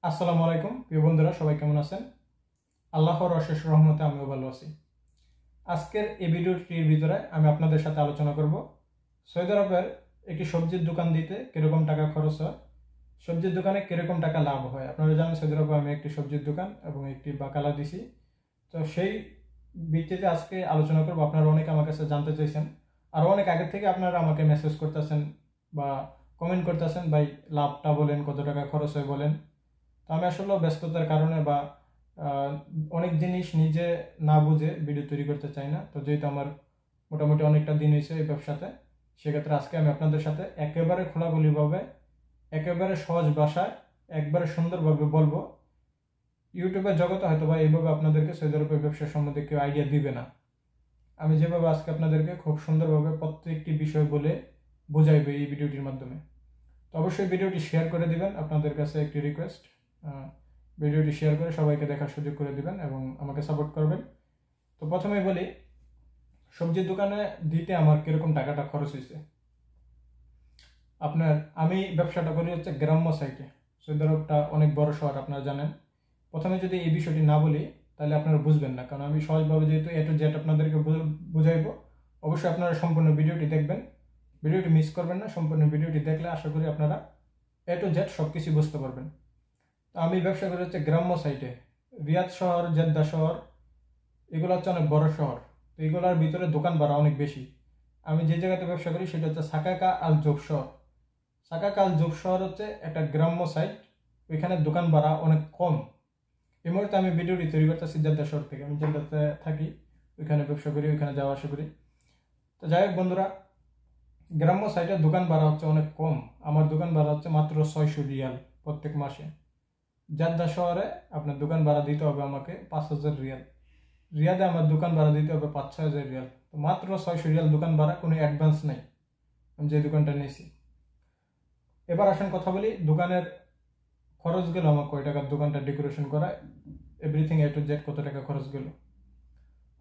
আসসালামু আলাইকুম প্রিয় বন্ধুরা, সবাই কেমন আছেন? আল্লাহর অশেষ রহমতে আমিও ভালো আছি। আজকের এই ভিডিওটির ভিতরে আমি আপনাদের সাথে আলোচনা করব সৌদি আরবের একটি সবজির দোকান দিতে কিরকম টাকা খরচ হয়, সবজির দোকানে কিরকম টাকা লাভ হয়। আপনারা জানেন সৌদি আরবে আমি একটি সবজির দোকান এবং একটি বাকালা দিছি। তো সেই ভিত্তিতে আজকে আলোচনা করব। আপনারা অনেকে আমার কাছে জানতে চাইছেন, আর অনেক আগে থেকে আপনারা আমাকে মেসেজ করতেছেন বা কমেন্ট করতেছেন, ভাই লাভটা বলেন, কত টাকা খরচ হয় বলেন। তো আমি আসলে ব্যস্ততার কারণে বা অনেক জিনিস নিজে না বুঝে ভিডিও তৈরি করতে চাই না। তো যেহেতু আমার মোটামুটি অনেকটা দিন হয়েছে এই ব্যবসাতে, সেক্ষেত্রে আজকে আমি আপনাদের সাথে একেবারে খোলাখুলিভাবে, একেবারে সহজ ভাষায়, একবারে সুন্দরভাবে বলবো। ইউটিউবের জগতে হয়তো বা এইভাবে আপনাদেরকে সৌদি আরবের ব্যবসা সম্বন্ধে কেউ আইডিয়া দিবে না। আমি যেভাবে আজকে আপনাদেরকে খুব সুন্দরভাবে প্রত্যেকটি বিষয় বলে বোঝাইবে এই ভিডিওটির মাধ্যমে। তো অবশ্যই ভিডিওটি শেয়ার করে দিবেন। আপনাদের কাছে একটি রিকোয়েস্ট, ভিডিওটি শেয়ার করে সবাইকে দেখার সুযোগ করে দিবেন এবং আমাকে সাপোর্ট করবেন। তো প্রথমেই বলি, সবজির দোকানে দিতে আমার কিরকম টাকাটা খরচ হয়েছে। আমি ব্যবসাটা করি হচ্ছে গ্রাম্য সাইটে। সৌদি আরবটা অনেক বড় শহর, আপনারা জানেন। প্রথমে যদি এই বিষয়টি না বলি তাহলে আপনারা বুঝবেন না, কারণ আমি সহজভাবে যেহেতু এ টু জেড আপনাদেরকে বুঝাইবো। অবশ্যই আপনারা সম্পূর্ণ ভিডিওটি দেখবেন, ভিডিওটি মিস করবেন না। সম্পূর্ণ ভিডিওটি দেখলে আশা করি আপনারা এ টু জেড সব কিছু বুঝতে পারবেন। তো আমি ব্যবসা করি হচ্ছে গ্রাম্য সাইটে। রিয়াদ শহর, জেদ্দা শহর, এগুলো হচ্ছে অনেক বড় শহর। তো এগুলোর ভিতরে দোকান ভাড়া অনেক বেশি। আমি যে জায়গাতে ব্যবসা করি সেটা হচ্ছে সাকাকা আল জোব শহর। সাকাকা আল জোব শহর হচ্ছে একটা গ্রাম্য সাইট, ওইখানে দোকান ভাড়া অনেক কম। এই মুহূর্তে আমি ভিডিওটি তৈরি করতেছি জেদ্দা শহর থেকে। আমি জেদ্দাতে থাকি, ওইখানে ব্যবসা করি, ওইখানে যাওয়া আসা করি। তো যাই হোক বন্ধুরা, গ্রাম্য সাইটের দোকান ভাড়া হচ্ছে অনেক কম। আমার দোকান ভাড়া হচ্ছে মাত্র 600 রিয়াল প্রত্যেক মাসে। জেদ্দা শহরে আপনার দোকান ভাড়া দিতে হবে আমাকে 5000 রিয়াল। রিয়াদে আমার দোকান ভাড়া দিতে হবে 5-6 হাজার রিয়াল। তো মাত্র 600 রিয়াল দোকান ভাড়া, কোনো অ্যাডভান্স নেই আমি যে দোকানটা নিয়েছি। এবার আসেন কথা বলি দোকানের খরচ গেল আমার কয় টাকার দোকানটা ডেকোরেশন করা, এভরিথিং এ টু জেড কত টাকা খরচ গেল।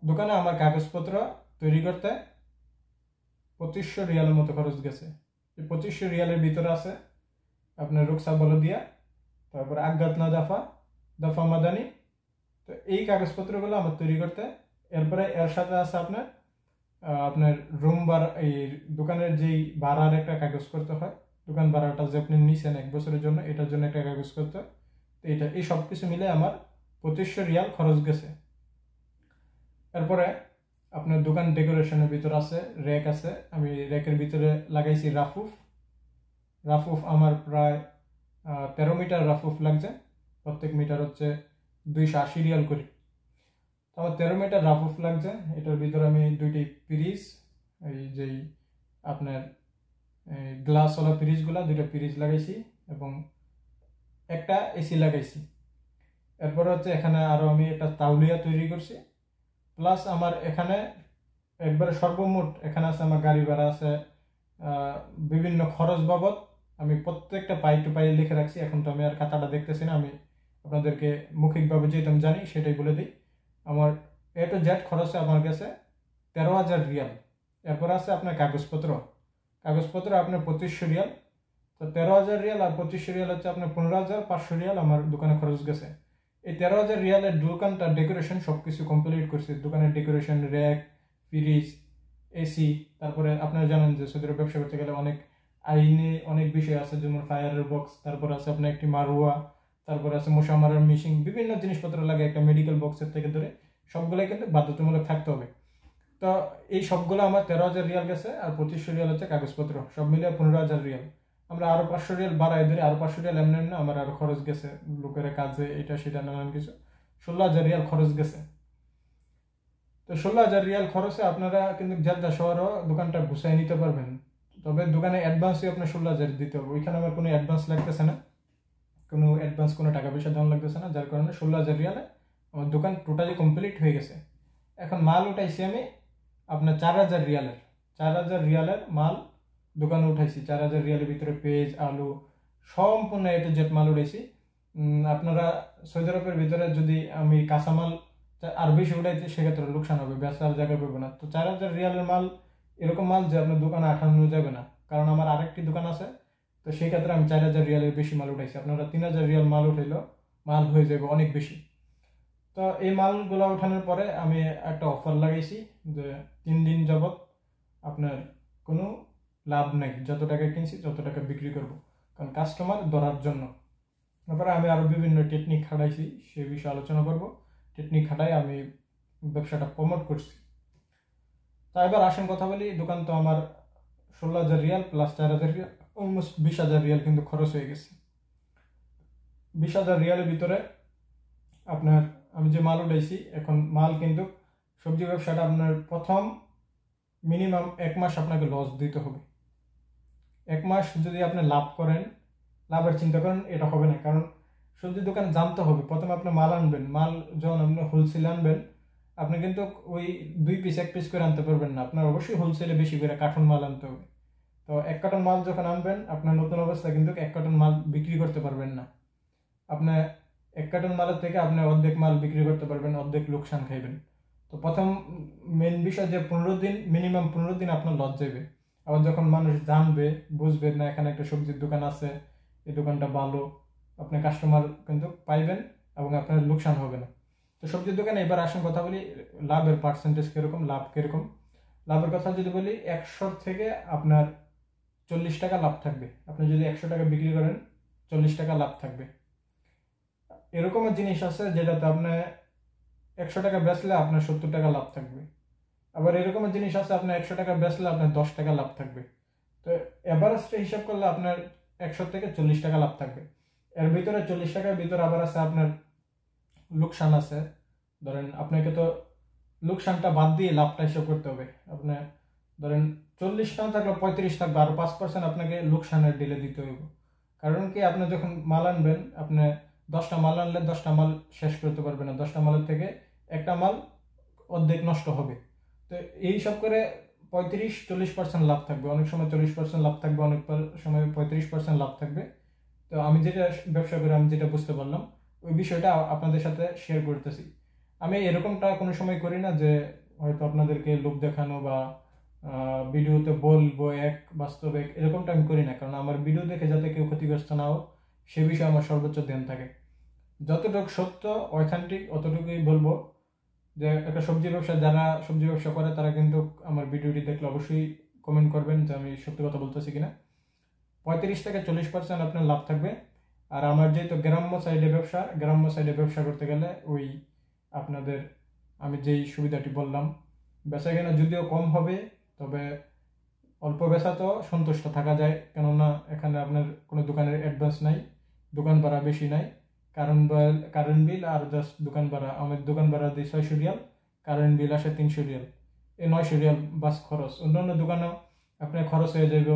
দোকানে আমার কাগজপত্র তৈরি করতে 2500 রিয়ালের মতো খরচ গেছে। এই 2500 রিয়ালের ভিতরে আছে আপনার রুকসা বলদিয়া, তারপরে আজ্ঞাতনা দফা, দফা মাদানি। তো এই কাগজপত্রগুলো আমার তৈরি করতে, এরপরে এর সাথে আছে আপনার আপনার রুম ভাড়া, এই দোকানের যেই ভাড়ার একটা কাগজ করতে হয়, দোকান ভাড়াটা যে আপনি নিছেন 1 বছরের জন্য, এটার জন্য একটা কাগজ করতে হয়। তো এটা এই সব কিছু মিলে আমার 2500 রিয়াল খরচ গেছে। এরপরে আপনার দোকান ডেকোরেশনের ভিতর আছে র্যাক আছে। আমি র্যাকের ভিতরে লাগাইছি রাফুফ। রাফুফ আমার প্রায় 13 মিটার রাফুফ লাগছে। প্রত্যেক মিটার হচ্ছে 280 রিয়াল করে। আমার 13 মিটার রাফুফ লাগছে। এটার ভিতরে আমি দুইটি ফ্রিজ, এই যেই আপনার গ্লাসওয়ালা ফ্রিজগুলা, দুইটা ফ্রিজ লাগাইছি এবং একটা এসি লাগাইছি। এরপর হচ্ছে এখানে আরো আমি একটা তাউলিয়া তৈরি করছি। প্লাস আমার এখানে একবারে সর্বমোট এখানে আছে আমার গাড়ি ভাড়া আছে, বিভিন্ন খরচ বাবদ আমি প্রত্যেকটা পাই টু পাই লিখে রাখছি। এখন তো আমি আর খাতাটা দেখতেছি না, আমি আপনাদেরকে মৌখিকভাবে যেহেতু আমি জানি সেটাই বলে দিই। আমার এ টু জেড খরচে আমার কাছে 13,000 রিয়াল। এরপর আছে আপনার কাগজপত্র। কাগজপত্র আপনার 2500 রিয়াল। তো 13,000 রিয়াল আর 2500 রিয়াল হচ্ছে আপনার 15,500 রিয়াল আমার দোকানে খরচ গেছে। এই 13,000 রিয়ালের দোকানটা ডেকোরেশন সবকিছু কমপ্লিট করছি। দোকানের ডেকোরেশন, র্যাক, ফ্রিজ, এসি। তারপরে আপনারা জানেন যে সৌদি আরবে ব্যবসা করতে গেলে অনেক আইনে অনেক বিষয় আছে, যেমন ফায়ারের বক্স, তারপর আছে আপনার একটি মারুয়া, তারপর আছে মশা মারার মেশিন, বিভিন্ন জিনিসপত্র লাগে। একটা মেডিকেল বক্সের থেকে ধরে সবগুলোই কিন্তু বাধ্যতামূলক থাকতে হবে। তো এই সবগুলো আমার 13,000 রিয়াল গেছে, আর 2500 রিয়াল হচ্ছে কাগজপত্র, সব মিলিয়ে 15,000 রিয়াল। আমরা আরো 500 রিয়াল বাড়াই ধরে, আরো 500 রিয়াল এমনি এমনি আমার আরো খরচ গেছে, লোকের কাজে এটা সেটা নানান কিছু। 16,000 রিয়াল খরচ গেছে। তো 16,000 রিয়াল খরচে আপনারা কিন্তু জেদ্দা শহরও দোকানটা গুছাই নিতে পারবেন। তবে দোকানে অ্যাডভান্সই আপনার 16,000 দিতে হবে। ওইখানে আমার কোনো অ্যাডভান্স লাগতেছে না, কোনো অ্যাডভান্স কোনো টাকা পয়সা দেওয়া লাগতেছে না, যার কারণে 16,000 রিয়ালে আমার দোকান টোটালি কমপ্লিট হয়ে গেছে। এখন মাল উঠাইছি আমি আপনার 4,000 রিয়ালের। 4,000 রিয়ালের মাল দোকানে উঠাইছি। 4,000 রিয়ালের ভিতরে পেঁয়াজ, আলু, সম্পূর্ণ এ টু জেড মাল উঠাইছি। আপনারা সৌদি আরবের ভিতরে যদি আমি কাঁচামাল আর বেশি উঠাইছি সেক্ষেত্রে লোকসান হবে, বেচার জায়গা পাবো না। তো 4,000 রিয়ালের মাল এরকম মাল যে আপনার দোকানে আঠানো যাবে না, কারণ আমার আরেকটি দোকান আছে। তো সেই ক্ষেত্রে আমি 4,000 রিয়ালের বেশি মাল উঠাইছি। আপনারা 3,000 রিয়াল মাল উঠাইলো মাল হয়ে যাবে অনেক বেশি। তো এই মালগুলো ওঠানোর পরে আমি একটা অফার লাগাইছি যে 3 দিন যাবত আপনার কোনো লাভ নেই, যত টাকা কিনছি তত টাকা বিক্রি করব, কারণ কাস্টমার ধরার জন্য। তারপরে আমি আরও বিভিন্ন টেকনিক খাটাইছি, সে বিষয়ে আলোচনা করব। টেকনিক খাটাই আমি ব্যবসাটা প্রমোট করছি। তা এবার আসেন কথা বলি। দোকান তো আমার 16,000 Real plus 4,000 Real, almost 20,000 Real কিন্তু খরচ হয়ে গেছে। 20,000 রিয়ালের ভিতরে আপনার আমি যে মাল উঠাইছি, এখন মাল কিন্তু সবজি ব্যবসাটা আপনার প্রথম মিনিমাম 1 মাস আপনাকে লস দিতে হবে। 1 মাস যদি আপনি লাভ করেন, লাভের চিন্তা করেন, এটা হবে না। কারণ সবজি দোকানে জানতে হবে, প্রথমে আপনি মাল আনবেন, মাল যখন আপনি হোলসেলে আনবেন, আপনি কিন্তু ওই 2 পিস 1 পিস করে আনতে পারবেন না, আপনার অবশ্যই হোলসেলে বেশি করে কার্টন মাল আনতে হবে। তো 1 কার্টন মাল যখন আনবেন, আপনার নতুন অবস্থায় কিন্তু 1 কার্টন মাল বিক্রি করতে পারবেন না। আপনি 1 কার্টন মালের থেকে আপনি অর্ধেক মাল বিক্রি করতে পারবেন, অর্ধেক লোকসান খাইবেন। তো প্রথম মেন বিষয় যে 15 দিন, মিনিমাম 15 দিন আপনার লস যাবে। আবার যখন মানুষ জানবে, বুঝবে না এখানে একটা সবজির দোকান আছে, এই দোকানটা ভালো, আপনি কাস্টমার কিন্তু পাইবেন এবং আপনার লোকসান হবে না। তো সবজির দোকানে এবার আসেন কথা বলি লাভের পার্সেন্টেজ কীরকম, লাভ কীরকম। লাভের কথা যদি বলি, 100 থেকে আপনার 40 টাকা লাভ থাকবে। আপনি যদি 100 টাকা বিক্রি করেন, 40 টাকা লাভ থাকবে। এরকমও জিনিস আছে যেটাতে আপনি 100 টাকা বেচলে আপনার 70 টাকা লাভ থাকবে। আবার এরকমের জিনিস আছে আপনার 100 টাকা বেচলে আপনার 10 টাকা লাভ থাকবে। তো এভারেজটা হিসাব করলে আপনার 100 থেকে 40 টাকা লাভ থাকবে। এর ভিতরে 40 টাকার ভিতরে আবার আছে আপনার লোকসান আছে। ধরেন আপনাকে তো লোকসানটা বাদ দিয়ে লাভটা হিসাব করতে হবে। আপনার ধরেন 40 না থাকলে 35 থাকবে, আর 5% আপনাকে লোকসানের ডিলে দিতে হবে। কারণ কি, আপনি যখন মাল আনবেন, আপনি 10টা মাল আনলে 10টা মাল শেষ করতে পারবেন না, 10টা মালের থেকে একটা মাল অর্ধেক নষ্ট হবে। তো এই সব করে 35-40% লাভ থাকবে, অনেক সময় 40% লাভ থাকবে, অনেক সময় 35% লাভ থাকবে। তো আমি যেটা ব্যবসা করে আমি যেটা বুঝতে পারলাম, ওই বিষয়টা আপনাদের সাথে শেয়ার করতেছি। আমি এরকমটা কোনো সময় করি না যে হয়তো আপনাদেরকে লোভ দেখানো বা ভিডিওতে বলবো এক বাস্তবে, এরকমটা আমি করি না। কারণ আমার ভিডিও দেখে যাতে কেউ ক্ষতিগ্রস্ত না হোক, সে বিষয়ে আমার সর্বোচ্চ ধ্যান থাকে। যতটুকু সত্য অথেন্টিক অতটুকুই বলবো। যে একটা সবজি ব্যবসা, যারা সবজি ব্যবসা করে তারা কিন্তু আমার ভিডিওটি দেখলে অবশ্যই কমেন্ট করবেন যে আমি সত্যি কথা বলতেছি কিনা। 35 থেকে 40% আপনার লাভ থাকবে। আর আমার যেহেতু গ্রাম্য সাইডে ব্যবসা, গ্রাম্য সাইডে ব্যবসা করতে গেলে ওই আপনাদের আমি যেই সুবিধাটি বললাম, বেচা কেনা যদিও কম হবে, তবে অল্প বেচা তো সন্তুষ্ট থাকা যায়। কেননা এখানে আপনার কোনো দোকানের অ্যাডভান্স নাই, দোকান ভাড়া বেশি নাই, কারেন্ট বিল আর জাস্ট দোকান ভাড়া। আমার দোকান ভাড়া দিই 600 রিয়াল, কারেন্ট বিল আসে 300 রিয়াল, এই 900 রিয়াল বাস খরচ। অন্যান্য দোকানেও আপনার খরচ হয়ে যাবে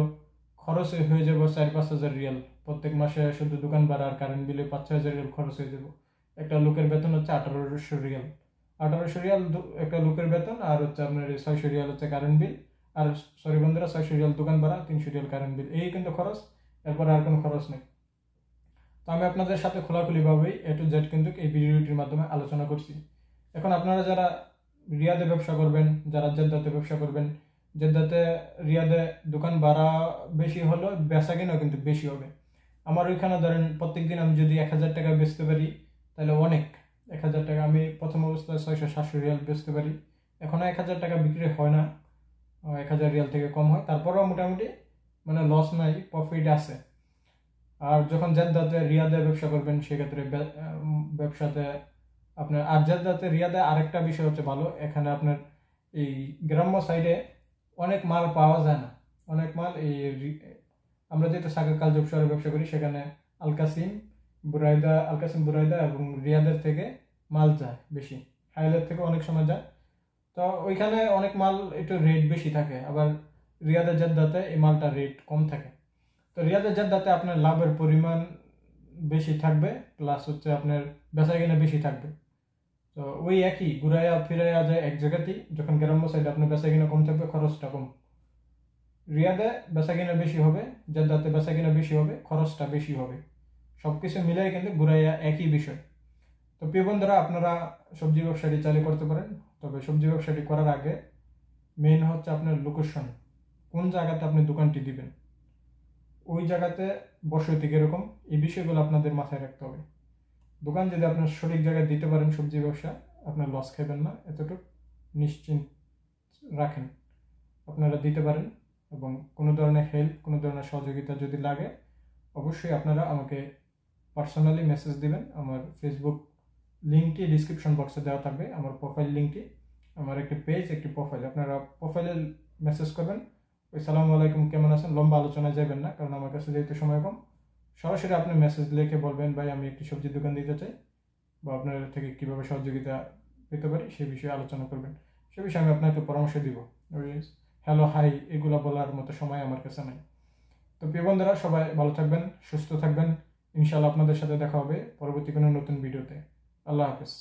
4-5 হাজার রিয়াল প্রত্যেক মাসে, শুধু দোকান ভাড়া আর কারেন্ট বিলে 5-6 হাজার রিয়াল খরচ হয়ে যাবে। একটা লোকের বেতন হচ্ছে 1800 রিয়াল, 1800 রিয়াল একটা লোকের বেতন, আর হচ্ছে আপনার 600 রিয়াল হচ্ছে কারেন্ট বিল, আর সরি বন্ধুরা 600 রিয়াল দোকান ভাড়া, 300 রিয়াল কারেন্ট বিল, এই কিন্তু খরচ। এরপর আর কোনো খরচ নেই। তো আমি আপনাদের সাথে খোলাখুলিভাবেই A to Z কিন্তু এই ভিডিওটির মাধ্যমে আলোচনা করছি। এখন আপনারা যারা রিয়াদে ব্যবসা করবেন, যারা জেদ্দাতে ব্যবসা করবেন, জেদ্দাতে রিয়াদে দোকান ভাড়া বেশি হলো, বেচা কিনাও কিন্তু বেশি হবে। আমার ওইখানে ধরেন প্রত্যেক দিন আমি যদি 1000 টাকা বেচতে পারি, তাহলে অনেক। 1000 টাকা আমি প্রথম অবস্থায় 600-700 রিয়াল বেচতে পারি, এখনও 1000 টাকা বিক্রি হয় না, 1000 রিয়াল থেকে কম হয়। তারপরেও মোটামুটি মানে লস নাই, প্রফিট আছে। আর যখন জেদ্দাতে রিয়াদে ব্যবসা করবেন, সেক্ষেত্রে ব্যবসাতে আপনার, আর জেদ্দাতে রিয়াদে আরেকটা বিষয় হচ্ছে ভালো, এখানে আপনার এই গ্রাম্য সাইডে অনেক মাল পাওয়া যায় না। অনেক মাল এই আমরা যেহেতু সাকের কালজব শহরে ব্যবসা করি, সেখানে আলকাসিম বুরাইদা এবং রিয়াদের থেকে মাল যায় বেশি, হাইলের থেকে অনেক সময় যায়। তো ওইখানে অনেক মাল একটু রেট বেশি থাকে, আবার রিয়াদের জেদ্দাতে এই মালটা রেট কম থাকে। তো রিয়াদের জেদ্দাতে আপনার লাভের পরিমাণ বেশি থাকবে, প্লাস হচ্ছে আপনার বেচা কিনা বেশি থাকবে। তো ওই একই ঘুরাইয়া ফিরাইয়া যায় এক জায়গাতেই। যখন গ্রাম্য সাইডে আপনার বেচা কিনা কম থাকবে, খরচটা কম। রিয়াদে বেচা কিনা বেশি হবে, জেদ্দাতে বেচা কিনা বেশি হবে, খরচটা বেশি হবে। সব কিছু মিলাই কিন্তু ঘুরাইয়া একই বিষয়। তো প্রিয় বন্ধুরা, আপনারা সবজি ব্যবসাটি চালু করতে পারেন, তবে সবজি ব্যবসাটি করার আগে মেইন হচ্ছে আপনার লোকেশন, কোন জায়গাতে আপনি দোকানটি দিবেন, ওই জায়গাতে বসতি কিরকম, এই বিষয়গুলো আপনাদের মাথায় রাখতে হবে। দোকান যদি আপনার সঠিক জায়গায় দিতে পারেন সবজি ব্যবসা, আপনার লস খাবেন না, এতটুকু নিশ্চিন্ত রাখেন। আপনারা দিতে পারেন, এবং কোনো ধরনের হেল্প, কোনো ধরনের সহযোগিতা যদি লাগে অবশ্যই আপনারা আমাকে পার্সোনালি মেসেজ দিবেন। আমার ফেসবুক লিঙ্কটি ডিসক্রিপশন বক্সে দেওয়া থাকবে, আমার প্রোফাইল লিঙ্কটি। আমার একটি পেজ, একটি প্রোফাইল, আপনারা প্রোফাইলে মেসেজ করবেন। ওই সালামু আলাইকুম কেমন আছেন, লম্বা আলোচনায় যাবেন না, কারণ আমার কাছে যেহেতু সময় কম। সরাসরি আপনি মেসেজ লিখে বলবেন ভাই আমি একটি সবজির দোকান দিতে চাই, বা আপনার থেকে কীভাবে সহযোগিতা পেতে পারি সেই বিষয়ে আলোচনা করবেন। সে বিষয়ে আমি আপনাকে পরামর্শ দিব। হ্যালো হাই এগুলো বলার মতো সময় আমার কাছে নাই। তো প্রিয় বন্ধুরা, সবাই ভালো থাকবেন, সুস্থ থাকবেন। ইনশাআল্লাহ আপনাদের সাথে দেখা হবে পরবর্তী কোনো নতুন ভিডিওতে। আল্লাহ হাফেজ।